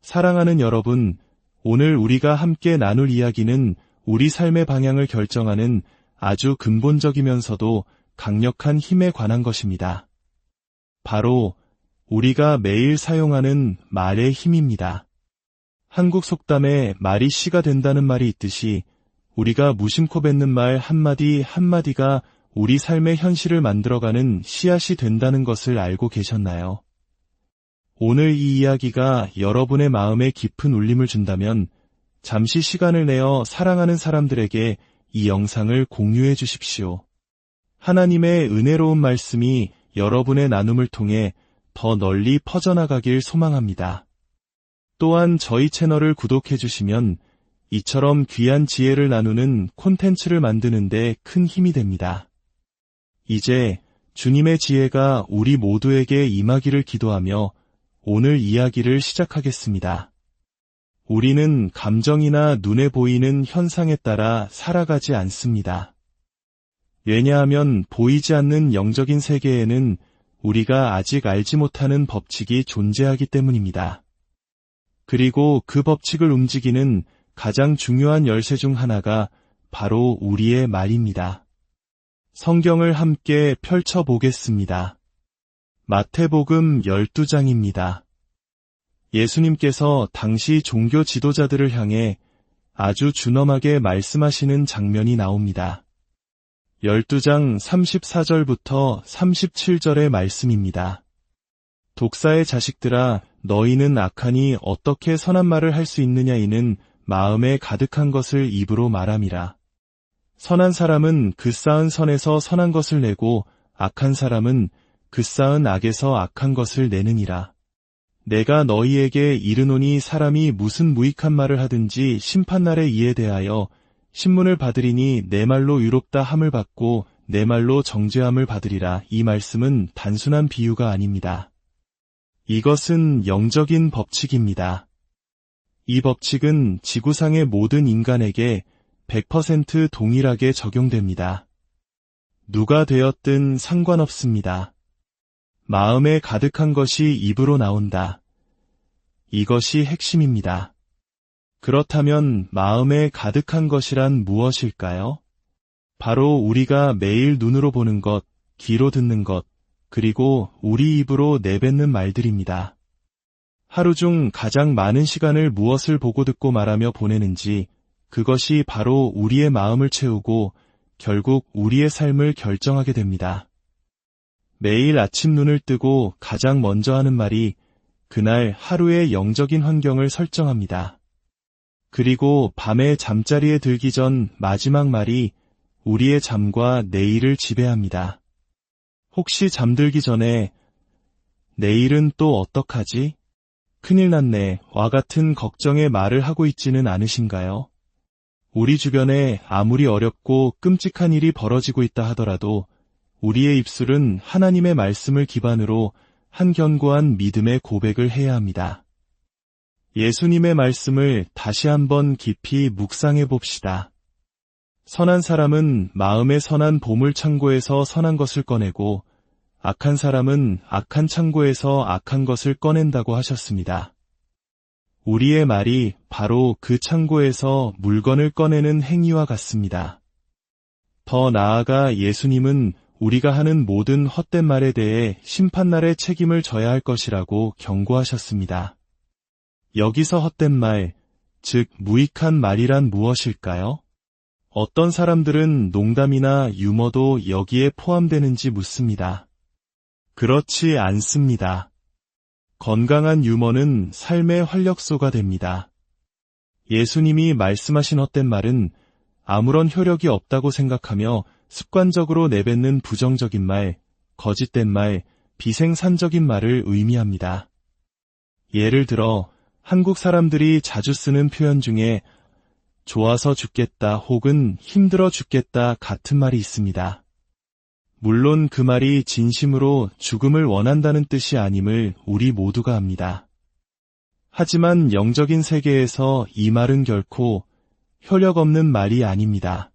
사랑하는 여러분, 오늘 우리가 함께 나눌 이야기는 우리 삶의 방향을 결정하는 아주 근본적이면서도 강력한 힘에 관한 것입니다. 바로 우리가 매일 사용하는 말의 힘입니다. 한국 속담에 말이 씨가 된다는 말이 있듯이 우리가 무심코 뱉는 말 한마디 한마디가 우리 삶의 현실을 만들어가는 씨앗이 된다는 것을 알고 계셨나요? 오늘 이 이야기가 여러분의 마음에 깊은 울림을 준다면 잠시 시간을 내어 사랑하는 사람들에게 이 영상을 공유해 주십시오. 하나님의 은혜로운 말씀이 여러분의 나눔을 통해 더 널리 퍼져나가길 소망합니다. 또한 저희 채널을 구독해 주시면 이처럼 귀한 지혜를 나누는 콘텐츠를 만드는 데 큰 힘이 됩니다. 이제 주님의 지혜가 우리 모두에게 임하기를 기도하며 오늘 이야기를 시작하겠습니다. 우리는 감정이나 눈에 보이는 현상에 따라 살아가지 않습니다. 왜냐하면 보이지 않는 영적인 세계에는 우리가 아직 알지 못하는 법칙이 존재하기 때문입니다. 그리고 그 법칙을 움직이는 가장 중요한 열쇠 중 하나가 바로 우리의 말입니다. 성경을 함께 펼쳐보겠습니다. 마태복음 12장입니다. 예수님께서 당시 종교 지도자들을 향해 아주 준엄하게 말씀하시는 장면이 나옵니다. 12장 34절부터 37절의 말씀입니다. 독사의 자식들아, 너희는 악하니 어떻게 선한 말을 할 수 있느냐. 이는 마음에 가득한 것을 입으로 말함이라. 선한 사람은 그 쌓은 선에서 선한 것을 내고 악한 사람은 그 쌓은 악에서 악한 것을 내느니라. 내가 너희에게 이르노니 사람이 무슨 무익한 말을 하든지 심판날에 이에 대하여 신문을 받으리니 내 말로 의롭다 함을 받고 내 말로 정죄함을 받으리라. 이 말씀은 단순한 비유가 아닙니다. 이것은 영적인 법칙입니다. 이 법칙은 지구상의 모든 인간에게 100% 동일하게 적용됩니다. 누가 되었든 상관없습니다. 마음에 가득한 것이 입으로 나온다. 이것이 핵심입니다. 그렇다면 마음에 가득한 것이란 무엇일까요? 바로 우리가 매일 눈으로 보는 것, 귀로 듣는 것, 그리고 우리 입으로 내뱉는 말들입니다. 하루 중 가장 많은 시간을 무엇을 보고 듣고 말하며 보내는지, 그것이 바로 우리의 마음을 채우고 결국 우리의 삶을 결정하게 됩니다. 매일 아침 눈을 뜨고 가장 먼저 하는 말이 그날 하루의 영적인 환경을 설정합니다. 그리고 밤에 잠자리에 들기 전 마지막 말이 우리의 잠과 내일을 지배합니다. 혹시 잠들기 전에 내일은 또 어떡하지? 큰일 났네. 와 같은 걱정의 말을 하고 있지는 않으신가요? 우리 주변에 아무리 어렵고 끔찍한 일이 벌어지고 있다 하더라도 우리의 입술은 하나님의 말씀을 기반으로 한 견고한 믿음의 고백을 해야 합니다. 예수님의 말씀을 다시 한번 깊이 묵상해 봅시다. 선한 사람은 마음의 선한 보물 창고에서 선한 것을 꺼내고 악한 사람은 악한 창고에서 악한 것을 꺼낸다고 하셨습니다. 우리의 말이 바로 그 창고에서 물건을 꺼내는 행위와 같습니다. 더 나아가 예수님은 우리가 하는 모든 헛된 말에 대해 심판날에 책임을 져야 할 것이라고 경고하셨습니다. 여기서 헛된 말, 즉 무익한 말이란 무엇일까요? 어떤 사람들은 농담이나 유머도 여기에 포함되는지 묻습니다. 그렇지 않습니다. 건강한 유머는 삶의 활력소가 됩니다. 예수님이 말씀하신 헛된 말은 아무런 효력이 없다고 생각하며 습관적으로 내뱉는 부정적인 말, 거짓된 말, 비생산적인 말을 의미합니다. 예를 들어 한국 사람들이 자주 쓰는 표현 중에 좋아서 죽겠다 혹은 힘들어 죽겠다 같은 말이 있습니다. 물론 그 말이 진심으로 죽음을 원한다는 뜻이 아님을 우리 모두가 압니다. 하지만 영적인 세계에서 이 말은 결코 효력 없는 말이 아닙니다.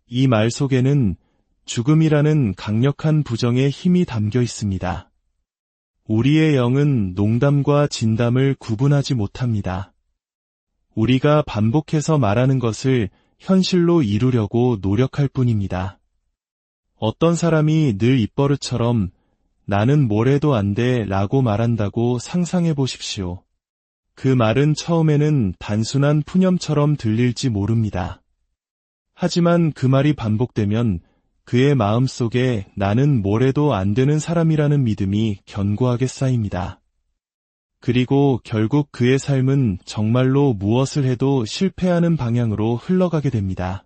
이 말 속에는 죽음이라는 강력한 부정의 힘이 담겨 있습니다. 우리의 영은 농담과 진담을 구분하지 못합니다. 우리가 반복해서 말하는 것을 현실로 이루려고 노력할 뿐입니다. 어떤 사람이 늘 입버릇처럼 나는 뭘 해도 안 돼 라고 말한다고 상상해 보십시오. 그 말은 처음에는 단순한 푸념처럼 들릴지 모릅니다. 하지만 그 말이 반복되면 그의 마음속에 나는 뭘 해도 안 되는 사람이라는 믿음이 견고하게 쌓입니다. 그리고 결국 그의 삶은 정말로 무엇을 해도 실패하는 방향으로 흘러가게 됩니다.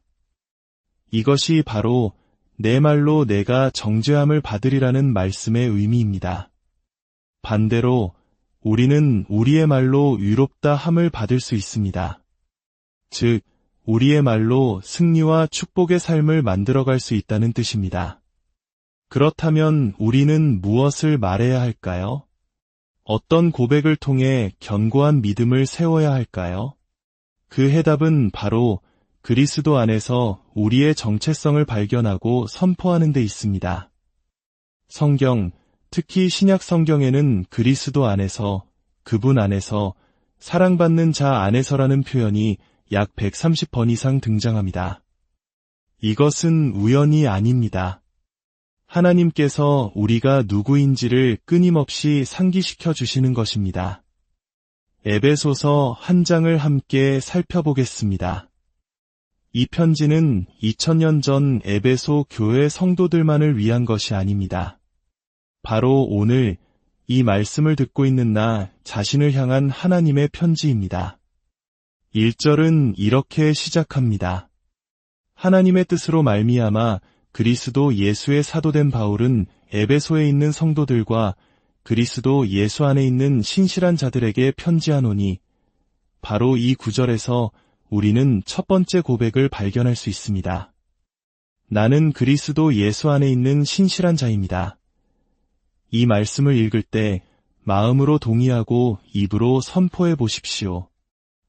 이것이 바로 내 말로 내가 정죄함을 받으리라는 말씀의 의미입니다. 반대로 우리는 우리의 말로 위롭다 함을 받을 수 있습니다. 즉, 우리의 말로 승리와 축복의 삶을 만들어갈 수 있다는 뜻입니다. 그렇다면 우리는 무엇을 말해야 할까요? 어떤 고백을 통해 견고한 믿음을 세워야 할까요? 그 해답은 바로 그리스도 안에서 우리의 정체성을 발견하고 선포하는 데 있습니다. 성경, 특히 신약 성경에는 그리스도 안에서, 그분 안에서, 사랑받는 자 안에서라는 표현이 약 130번 이상 등장합니다. 이것은 우연이 아닙니다. 하나님께서 우리가 누구인지를 끊임없이 상기시켜 주시는 것입니다. 에베소서 한 장을 함께 살펴보겠습니다. 이 편지는 2000년 전 에베소 교회 성도들만을 위한 것이 아닙니다. 바로 오늘 이 말씀을 듣고 있는 나 자신을 향한 하나님의 편지입니다. 1절은 이렇게 시작합니다. 하나님의 뜻으로 말미암아 그리스도 예수의 사도된 바울은 에베소에 있는 성도들과 그리스도 예수 안에 있는 신실한 자들에게 편지하노니, 바로 이 구절에서 우리는 첫 번째 고백을 발견할 수 있습니다. 나는 그리스도 예수 안에 있는 신실한 자입니다. 이 말씀을 읽을 때 마음으로 동의하고 입으로 선포해 보십시오.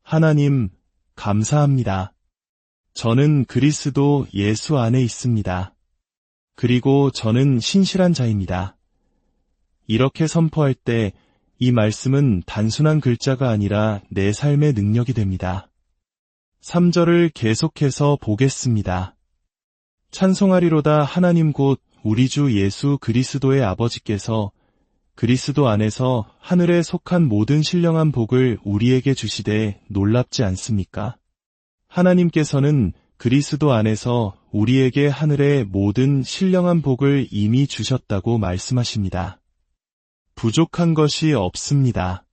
하나님, 감사합니다. 저는 그리스도 예수 안에 있습니다. 그리고 저는 신실한 자입니다. 이렇게 선포할 때 이 말씀은 단순한 글자가 아니라 내 삶의 능력이 됩니다. 3절을 계속해서 보겠습니다. 찬송하리로다 하나님 곧 우리 주 예수 그리스도의 아버지께서 그리스도 안에서 하늘에 속한 모든 신령한 복을 우리에게 주시되 놀랍지 않습니까? 하나님께서는 그리스도 안에서 우리에게 하늘의 모든 신령한 복을 이미 주셨다고 말씀하십니다. 부족한 것이 없습니다.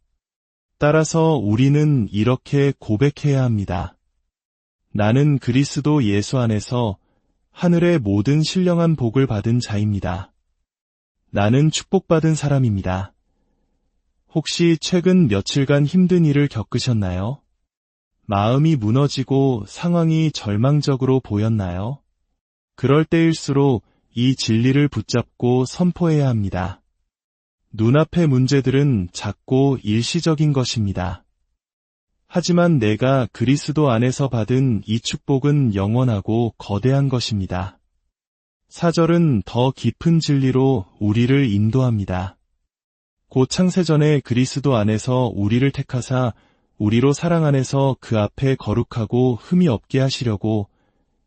따라서 우리는 이렇게 고백해야 합니다. 나는 그리스도 예수 안에서 하늘의 모든 신령한 복을 받은 자입니다. 나는 축복받은 사람입니다. 혹시 최근 며칠간 힘든 일을 겪으셨나요? 마음이 무너지고 상황이 절망적으로 보였나요? 그럴 때일수록 이 진리를 붙잡고 선포해야 합니다. 눈앞의 문제들은 작고 일시적인 것입니다. 하지만 내가 그리스도 안에서 받은 이 축복은 영원하고 거대한 것입니다. 4절은 더 깊은 진리로 우리를 인도합니다. 곧 창세전에 그리스도 안에서 우리를 택하사 우리로 사랑 안에서 그 앞에 거룩하고 흠이 없게 하시려고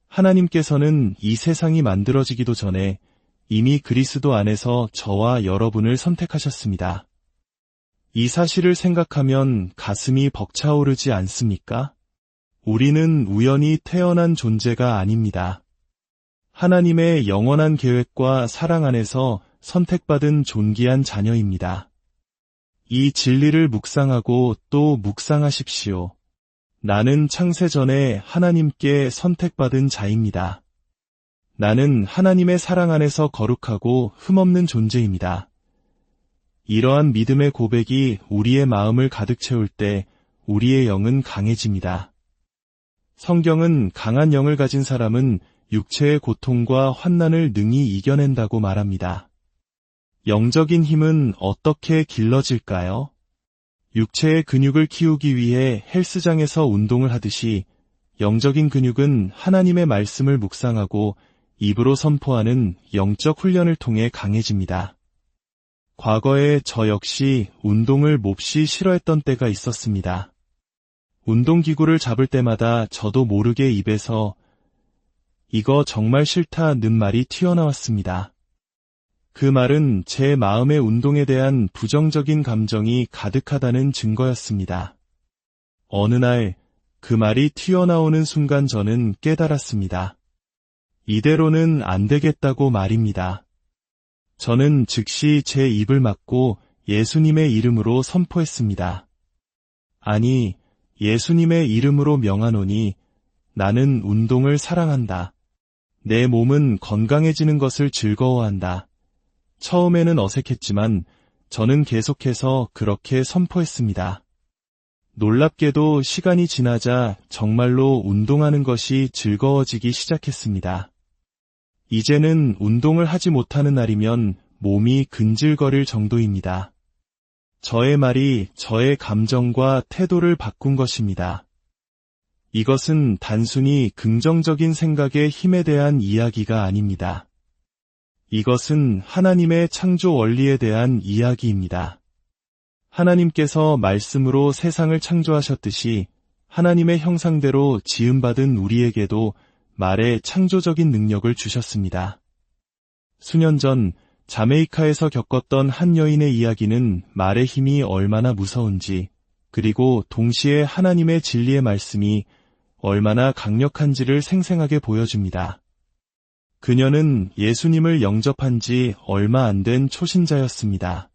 하나님께서는 이 세상이 만들어지기도 전에 이미 그리스도 안에서 저와 여러분을 선택하셨습니다. 이 사실을 생각하면 가슴이 벅차오르지 않습니까? 우리는 우연히 태어난 존재가 아닙니다. 하나님의 영원한 계획과 사랑 안에서 선택받은 존귀한 자녀입니다. 이 진리를 묵상하고 또 묵상하십시오. 나는 창세전에 하나님께 선택받은 자입니다. 나는 하나님의 사랑 안에서 거룩하고 흠없는 존재입니다. 이러한 믿음의 고백이 우리의 마음을 가득 채울 때 우리의 영은 강해집니다. 성경은 강한 영을 가진 사람은 육체의 고통과 환난을 능히 이겨낸다고 말합니다. 영적인 힘은 어떻게 길러질까요? 육체의 근육을 키우기 위해 헬스장에서 운동을 하듯이 영적인 근육은 하나님의 말씀을 묵상하고 입으로 선포하는 영적 훈련을 통해 강해집니다. 과거에 저 역시 운동을 몹시 싫어했던 때가 있었습니다. 운동기구를 잡을 때마다 저도 모르게 입에서 이거 정말 싫다는 말이 튀어나왔습니다. 그 말은 제 마음의 운동에 대한 부정적인 감정이 가득하다는 증거였습니다. 어느 날 그 말이 튀어나오는 순간 저는 깨달았습니다. 이대로는 안 되겠다고 말입니다. 저는 즉시 제 입을 막고 예수님의 이름으로 선포했습니다. 아니, 예수님의 이름으로 명하노니 나는 운동을 사랑한다. 내 몸은 건강해지는 것을 즐거워한다. 처음에는 어색했지만 저는 계속해서 그렇게 선포했습니다. 놀랍게도 시간이 지나자 정말로 운동하는 것이 즐거워지기 시작했습니다. 이제는 운동을 하지 못하는 날이면 몸이 근질거릴 정도입니다. 저의 말이 저의 감정과 태도를 바꾼 것입니다. 이것은 단순히 긍정적인 생각의 힘에 대한 이야기가 아닙니다. 이것은 하나님의 창조 원리에 대한 이야기입니다. 하나님께서 말씀으로 세상을 창조하셨듯이 하나님의 형상대로 지음받은 우리에게도 말의 창조적인 능력을 주셨습니다. 수년 전 자메이카에서 겪었던 한 여인의 이야기는 말의 힘이 얼마나 무서운지, 그리고 동시에 하나님의 진리의 말씀이 얼마나 강력한지를 생생하게 보여줍니다. 그녀는 예수님을 영접한 지 얼마 안 된 초신자였습니다.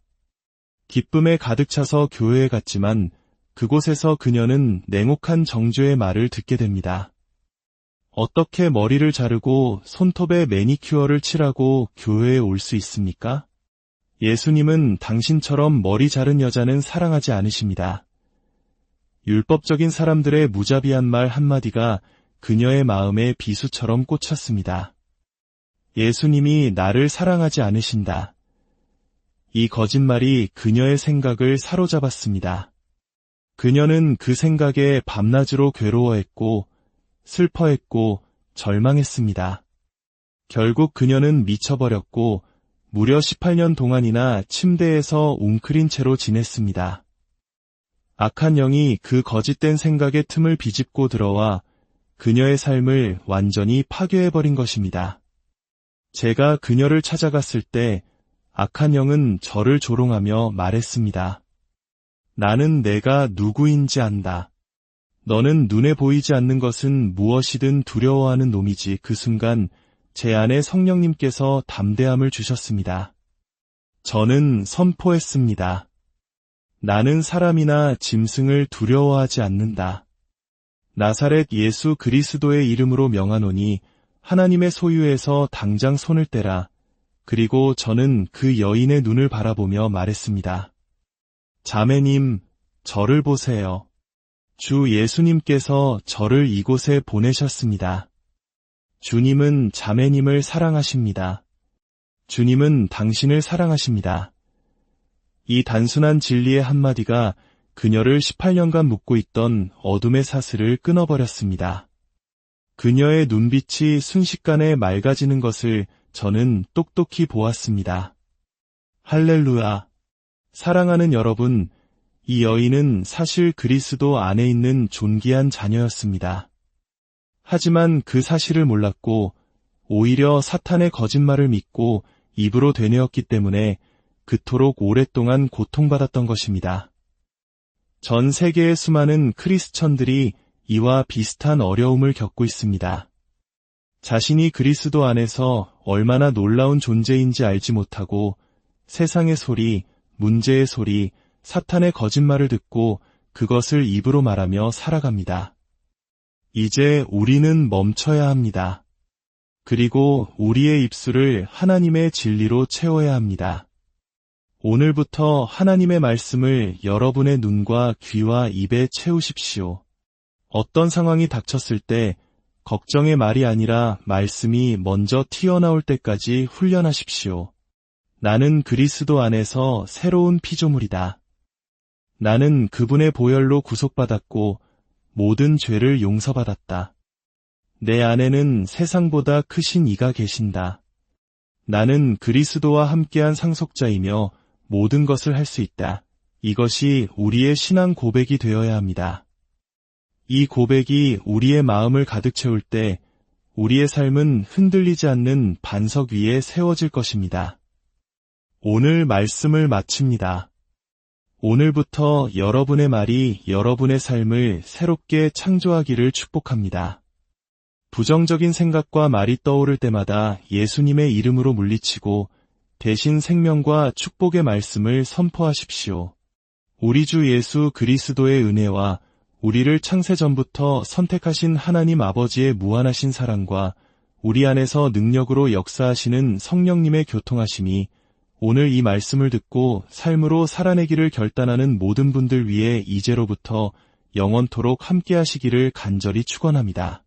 기쁨에 가득 차서 교회에 갔지만 그곳에서 그녀는 냉혹한 정죄의 말을 듣게 됩니다. 어떻게 머리를 자르고 손톱에 매니큐어를 칠하고 교회에 올 수 있습니까? 예수님은 당신처럼 머리 자른 여자는 사랑하지 않으십니다. 율법적인 사람들의 무자비한 말 한마디가 그녀의 마음에 비수처럼 꽂혔습니다. 예수님이 나를 사랑하지 않으신다. 이 거짓말이 그녀의 생각을 사로잡았습니다. 그녀는 그 생각에 밤낮으로 괴로워했고 슬퍼했고 절망했습니다. 결국 그녀는 미쳐버렸고 무려 18년 동안이나 침대에서 웅크린 채로 지냈습니다. 악한 영이 그 거짓된 생각의 틈을 비집고 들어와 그녀의 삶을 완전히 파괴해버린 것입니다. 제가 그녀를 찾아갔을 때 악한 영은 저를 조롱하며 말했습니다. 나는 내가 누구인지 안다. 너는 눈에 보이지 않는 것은 무엇이든 두려워하는 놈이지. 그 순간 제 안에 성령님께서 담대함을 주셨습니다. 저는 선포했습니다. 나는 사람이나 짐승을 두려워하지 않는다. 나사렛 예수 그리스도의 이름으로 명하노니 하나님의 소유에서 당장 손을 떼라. 그리고 저는 그 여인의 눈을 바라보며 말했습니다. 자매님, 저를 보세요. 주 예수님께서 저를 이곳에 보내셨습니다. 주님은 자매님을 사랑하십니다. 주님은 당신을 사랑하십니다. 이 단순한 진리의 한마디가 그녀를 18년간 묶고 있던 어둠의 사슬을 끊어버렸습니다. 그녀의 눈빛이 순식간에 맑아지는 것을 저는 똑똑히 보았습니다. 할렐루야. 사랑하는 여러분, 이 여인은 사실 그리스도 안에 있는 존귀한 자녀였습니다. 하지만 그 사실을 몰랐고 오히려 사탄의 거짓말을 믿고 입으로 되뇌었기 때문에 그토록 오랫동안 고통받았던 것입니다. 전 세계의 수많은 크리스천들이 이와 비슷한 어려움을 겪고 있습니다. 자신이 그리스도 안에서 얼마나 놀라운 존재인지 알지 못하고 세상의 소리, 문제의 소리, 사탄의 거짓말을 듣고 그것을 입으로 말하며 살아갑니다. 이제 우리는 멈춰야 합니다. 그리고 우리의 입술을 하나님의 진리로 채워야 합니다. 오늘부터 하나님의 말씀을 여러분의 눈과 귀와 입에 채우십시오. 어떤 상황이 닥쳤을 때 걱정의 말이 아니라 말씀이 먼저 튀어나올 때까지 훈련하십시오. 나는 그리스도 안에서 새로운 피조물이다. 나는 그분의 보혈로 구속받았고 모든 죄를 용서받았다. 내 안에는 세상보다 크신 이가 계신다. 나는 그리스도와 함께한 상속자이며 모든 것을 할 수 있다. 이것이 우리의 신앙 고백이 되어야 합니다. 이 고백이 우리의 마음을 가득 채울 때 우리의 삶은 흔들리지 않는 반석 위에 세워질 것입니다. 오늘 말씀을 마칩니다. 오늘부터 여러분의 말이 여러분의 삶을 새롭게 창조하기를 축복합니다. 부정적인 생각과 말이 떠오를 때마다 예수님의 이름으로 물리치고 대신 생명과 축복의 말씀을 선포하십시오. 우리 주 예수 그리스도의 은혜와 우리를 창세전부터 선택하신 하나님 아버지의 무한하신 사랑과 우리 안에서 능력으로 역사하시는 성령님의 교통하심이 오늘 이 말씀을 듣고 삶으로 살아내기를 결단하는 모든 분들 위해 이제로부터 영원토록 함께 하시기를 간절히 축원합니다.